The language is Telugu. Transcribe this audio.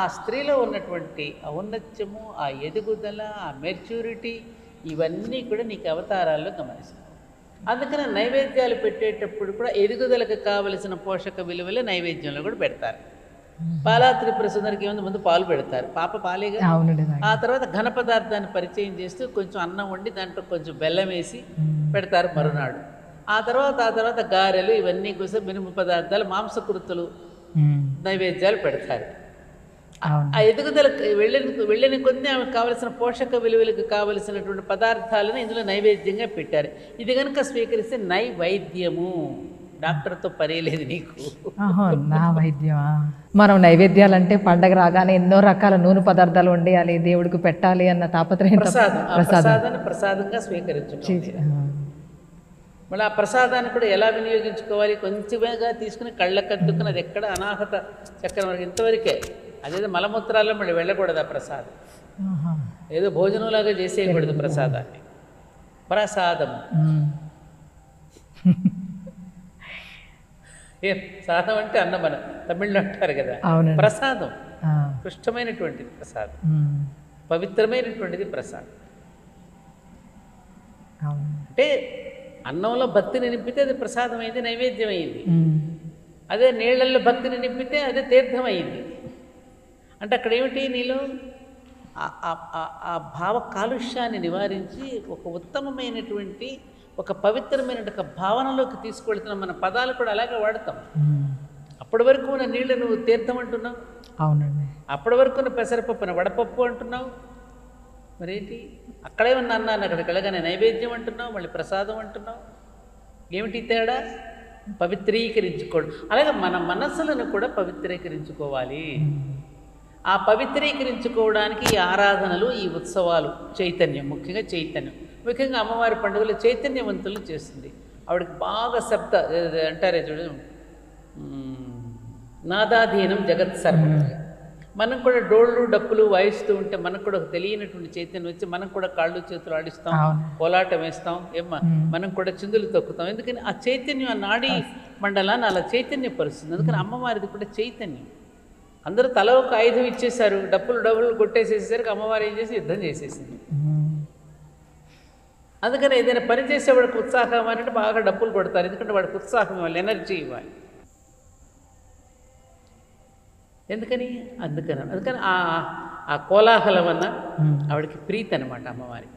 ఆ స్త్రీలో ఉన్నటువంటి ఔన్నత్యము, ఆ ఎదుగుదల, ఆ మెచ్యూరిటీ ఇవన్నీ కూడా నీకు అవతారాల్లో గమనిస్తావు. అందుకని నైవేద్యాలు పెట్టేటప్పుడు కూడా ఎదుగుదలకు కావలసిన పోషక విలువలే నైవేద్యంలో కూడా పెడతారు. పాలా త్రిపుర సుందరికి ముందు పాలు పెడతారు, పాప పాలేగా. అవునండి. ఆ తర్వాత ఘన పదార్థాన్ని పరిచయం చేస్తూ కొంచెం అన్నం వండి దాంట్లో కొంచెం బెల్లం వేసి పెడతారు మరునాడు. ఆ తర్వాత గారెలు ఇవన్నీ కోసం మినుము పదార్థాలు, మాంసకృతులు నైవేద్యాలు పెడతారు. ఆ ఎదుగుదలకు వెళ్ళిన కొద్దీ ఆమెకు కావలసిన పోషక విలువలకు కావలసినటువంటి పదార్థాలను ఇందులో నైవేద్యంగా పెట్టారు. ఇది కనుక స్వీకరిస్తే నైవేద్యము, డాక్టర్తో పని లేదు నీకు. నా వైద్యమా? మనం నైవేద్యాలు అంటే పండగ రాగానే ఎన్నో రకాల నూనె పదార్థాలు వండేయాలి, దేవుడికి పెట్టాలి అన్న తాపత్రయం. ప్రసాదాన్ని ప్రసాదంగా స్వీకరించుకోవాలి. మళ్ళీ ఆ ప్రసాదాన్ని కూడా ఎలా వినియోగించుకోవాలి? కొంచెంగా తీసుకుని కళ్ళకద్దుకుని, అది ఎక్కడ అనాహత చక్రం వరకు ఇంతవరకే. అదేదో మలమూత్రాల్లో మళ్ళీ వెళ్ళకూడదు ఆ ప్రసాదం. ఏదో భోజనంలాగా చేసేయకూడదు ప్రసాదాన్ని. ప్రసాదము సాదం అంటే అన్నం, మన తమిళ్లో అంటారు కదా. ప్రసాదం కృష్టమైనటువంటిది ప్రసాదం, పవిత్రమైనటువంటిది ప్రసాదం. అంటే అన్నంలో భక్తిని నింపితే అది ప్రసాదం అయింది, నైవేద్యం అయింది. అదే నీళ్లలో భక్తిని నింపితే అదే తీర్థం అయింది. అంటే అక్కడ ఏమిటి, నీలో ఆ భావ కాలుష్యాన్ని నివారించి ఒక ఉత్తమమైనటువంటి, ఒక పవిత్రమైన ఒక భావనలోకి తీసుకెళ్తున్నాం. మన పదాలు కూడా అలాగే వాడతాం. అప్పటి వరకు ఉన్న నీళ్ళు నువ్వు తీర్థం అంటున్నావు. అవునండి. అప్పటి వరకు ఉన్న పెసరపప్పున వడపప్పు అంటున్నావు. మరేంటి అక్కడే ఉన్న అన్నాను, అక్కడికి వెళ్ళగానే నైవేద్యం అంటున్నావు, మళ్ళీ ప్రసాదం అంటున్నావు. ఏమిటి తేడా? పవిత్రీకరించుకోవడం. అలాగే మన మనస్సులను కూడా పవిత్రీకరించుకోవాలి. ఆ పవిత్రీకరించుకోవడానికి ఈ ఆరాధనలు, ఈ ఉత్సవాలు, చైతన్యం, ముఖ్యంగా చైతన్యం, ముఖ్యంగా అమ్మవారి పండుగలు చైతన్యవంతులు చేస్తుంది. ఆవిడకి బాగా శబ్ద అంటారే చూడు, నాదాధీనం జగత్ సర్వం. మనం కూడా డోళ్ళు డప్పులు వాయిస్తూ ఉంటే మనకు కూడా ఒక తెలియనటువంటి చైతన్యం వచ్చి మనం కూడా కాళ్ళు చేతులు ఆడిస్తాం, కోలాటం వేస్తాం, ఏమ్మా మనం కూడా చిందులు తొక్కుతాం. ఎందుకని ఆ చైతన్యం, ఆ నాడీ మండలాన్ని అలా చైతన్యపరుస్తుంది. అందుకని అమ్మవారిది కూడా చైతన్యం. అందరూ తల ఒక ఆయుధం ఇచ్చేశారు, డబ్బులు కొట్టేసేసరికి అమ్మవారు ఏం చేసి యుద్ధం చేసేసింది. అందుకని ఏదైనా పని చేసేవాడికి ఉత్సాహం అంటే బాగా డబ్బులు కొడతారు, ఎందుకంటే వాడికి ఉత్సాహం ఇవ్వాలి, ఎనర్జీ ఇవ్వాలి. అందుకని ఆ కోలాహలం అన్న ఆవిడకి ప్రీతి అనమాట అమ్మవారికి.